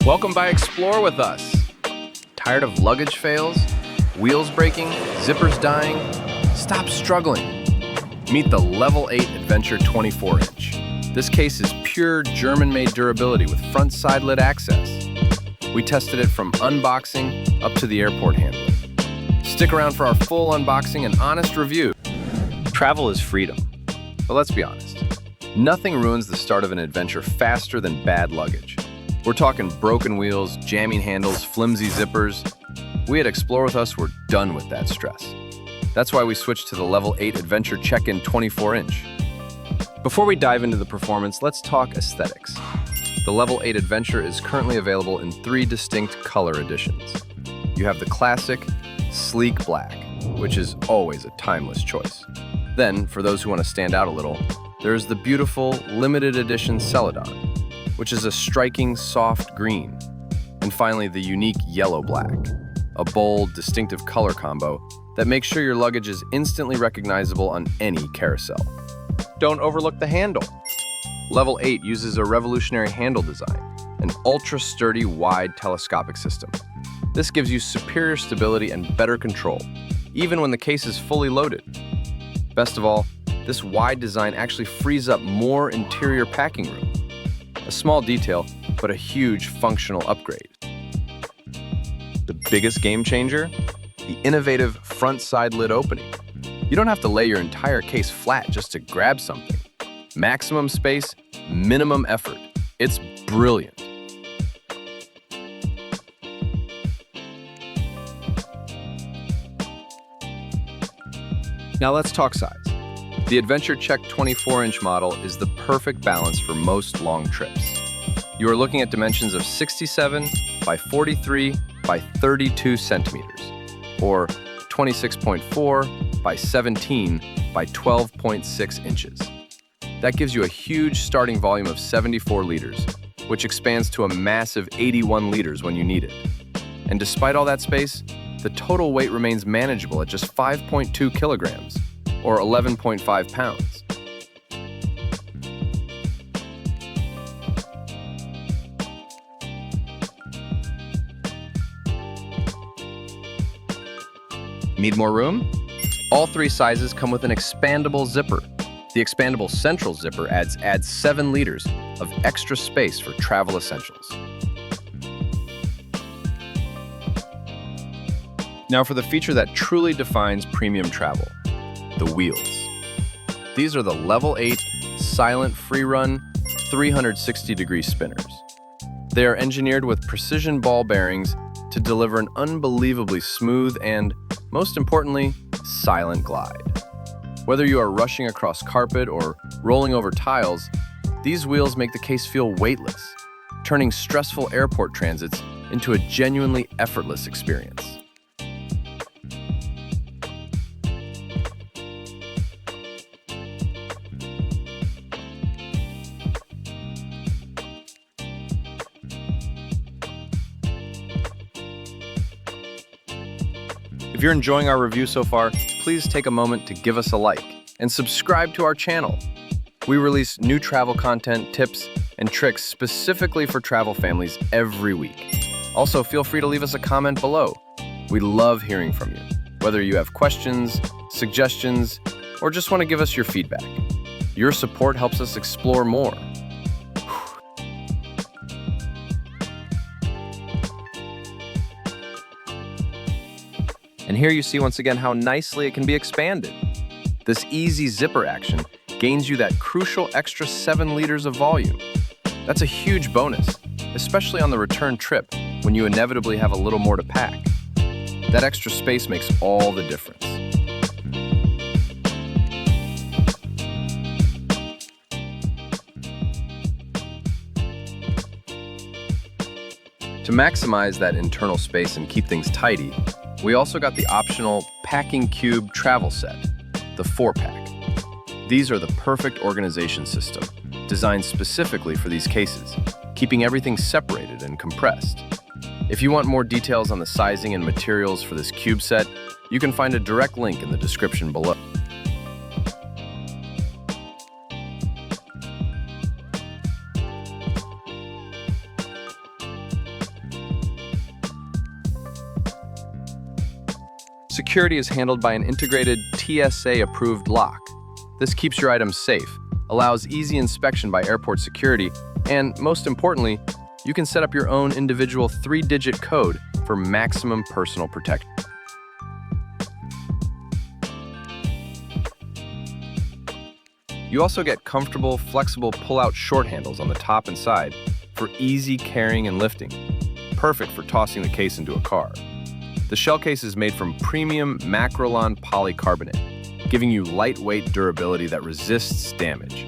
Welcome by Explore with us. Tired of luggage fails, wheels breaking, zippers dying? Stop struggling. Meet the Level 8 Adventure 24-inch. This case is pure German-made durability with front side lid access. We tested it from unboxing up to the airport handling. Stick around for our full unboxing and honest review. Travel is freedom, but let's be honest. Nothing ruins the start of an adventure faster than bad luggage. We're talking broken wheels, jamming handles, flimsy zippers. We at Explore With Us were done with that stress. That's why we switched to the Level 8 Adventure Check-In 24-inch. Before we dive into the performance, let's talk aesthetics. The Level 8 Adventure is currently available in 3 distinct color editions. You have the classic, sleek black, which is always a timeless choice. Then, for those who want to stand out a little, there's the beautiful limited edition Celadon, which is a striking soft green. And finally, the unique yellow black, a bold, distinctive color combo that makes sure your luggage is instantly recognizable on any carousel. Don't overlook the handle. Level 8 uses a revolutionary handle design, an ultra-sturdy, wide telescopic system. This gives you superior stability and better control, even when the case is fully loaded. Best of all, this wide design actually frees up more interior packing room. A small detail, but a huge functional upgrade. The biggest game changer? The innovative front side lid opening. You don't have to lay your entire case flat just to grab something. Maximum space, minimum effort. It's brilliant. Now let's talk size. The Adventure Check 24-inch model is the perfect balance for most long trips. You are looking at dimensions of 67 by 43 by 32 centimeters, or 26.4 by 17 by 12.6 inches. That gives you a huge starting volume of 74 liters, which expands to a massive 81 liters when you need it. And despite all that space, the total weight remains manageable at just 5.2 kilograms, or 11.5 pounds. Need more room? All 3 sizes come with an expandable zipper. The expandable central zipper adds 7 liters of extra space for travel essentials. Now for the feature that truly defines premium travel, the wheels. These are the Level 8 silent free-run 360-degree spinners. They are engineered with precision ball bearings to deliver an unbelievably smooth and, most importantly, silent glide. Whether you are rushing across carpet or rolling over tiles, these wheels make the case feel weightless, turning stressful airport transits into a genuinely effortless experience. If you're enjoying our review so far, please take a moment to give us a like and subscribe to our channel. We release new travel content, tips, and tricks specifically for travel families every week. Also, feel free to leave us a comment below. We love hearing from you, whether you have questions, suggestions, or just want to give us your feedback. Your support helps us explore more. And here you see once again how nicely it can be expanded. This easy zipper action gains you that crucial extra 7 liters of volume. That's a huge bonus, especially on the return trip when you inevitably have a little more to pack. That extra space makes all the difference. To maximize that internal space and keep things tidy, we also got the optional Packing Cube travel set, the 4-pack. These are the perfect organization system, designed specifically for these cases, keeping everything separated and compressed. If you want more details on the sizing and materials for this cube set, you can find a direct link in the description below. Security is handled by an integrated TSA-approved lock. This keeps your items safe, allows easy inspection by airport security, and most importantly, you can set up your own individual 3-digit code for maximum personal protection. You also get comfortable, flexible pull-out short handles on the top and side for easy carrying and lifting, perfect for tossing the case into a car. The shell case is made from premium Macrolon polycarbonate, giving you lightweight durability that resists damage.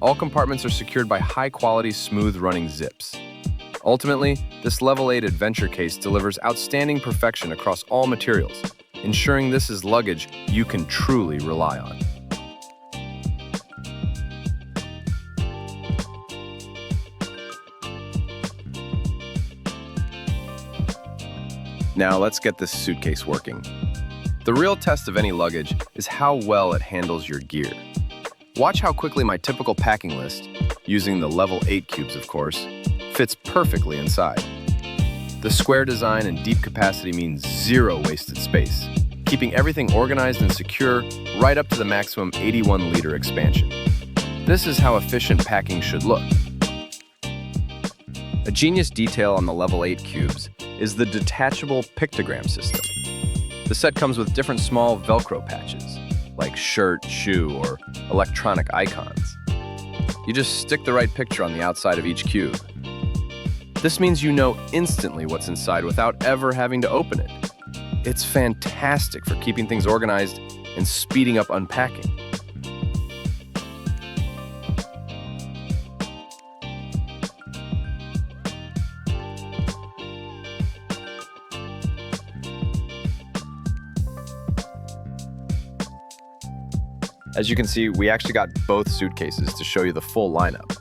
All compartments are secured by high-quality, smooth-running zips. Ultimately, this Level 8 Adventure case delivers outstanding perfection across all materials, ensuring this is luggage you can truly rely on. Now let's get this suitcase working. The real test of any luggage is how well it handles your gear. Watch how quickly my typical packing list, using the Level 8 cubes of course, fits perfectly inside. The square design and deep capacity means zero wasted space, keeping everything organized and secure right up to the maximum 81-liter expansion. This is how efficient packing should look. A genius detail on the Level 8 cubes is the detachable pictogram system. The set comes with different small Velcro patches, like shirt, shoe, or electronic icons. You just stick the right picture on the outside of each cube. This means you know instantly what's inside without ever having to open it. It's fantastic for keeping things organized and speeding up unpacking. As you can see, we actually got both suitcases to show you the full lineup.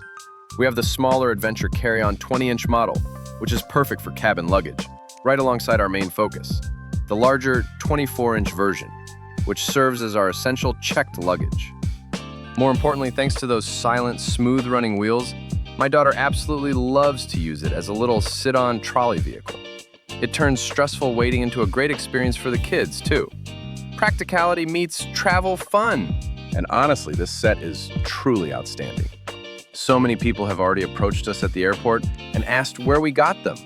We have the smaller Adventure carry-on 20-inch model, which is perfect for cabin luggage, right alongside our main focus. The larger 24-inch version, which serves as our essential checked luggage. More importantly, thanks to those silent, smooth-running wheels, my daughter absolutely loves to use it as a little sit-on trolley vehicle. It turns stressful waiting into a great experience for the kids, too. Practicality meets travel fun. And honestly, this set is truly outstanding. So many people have already approached us at the airport and asked where we got them.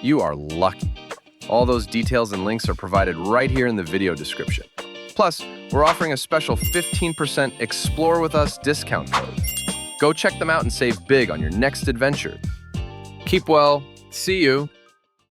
You are lucky. All those details and links are provided right here in the video description. Plus, we're offering a special 15% Explore With Us discount code. Go check them out and save big on your next adventure. Keep well. See you.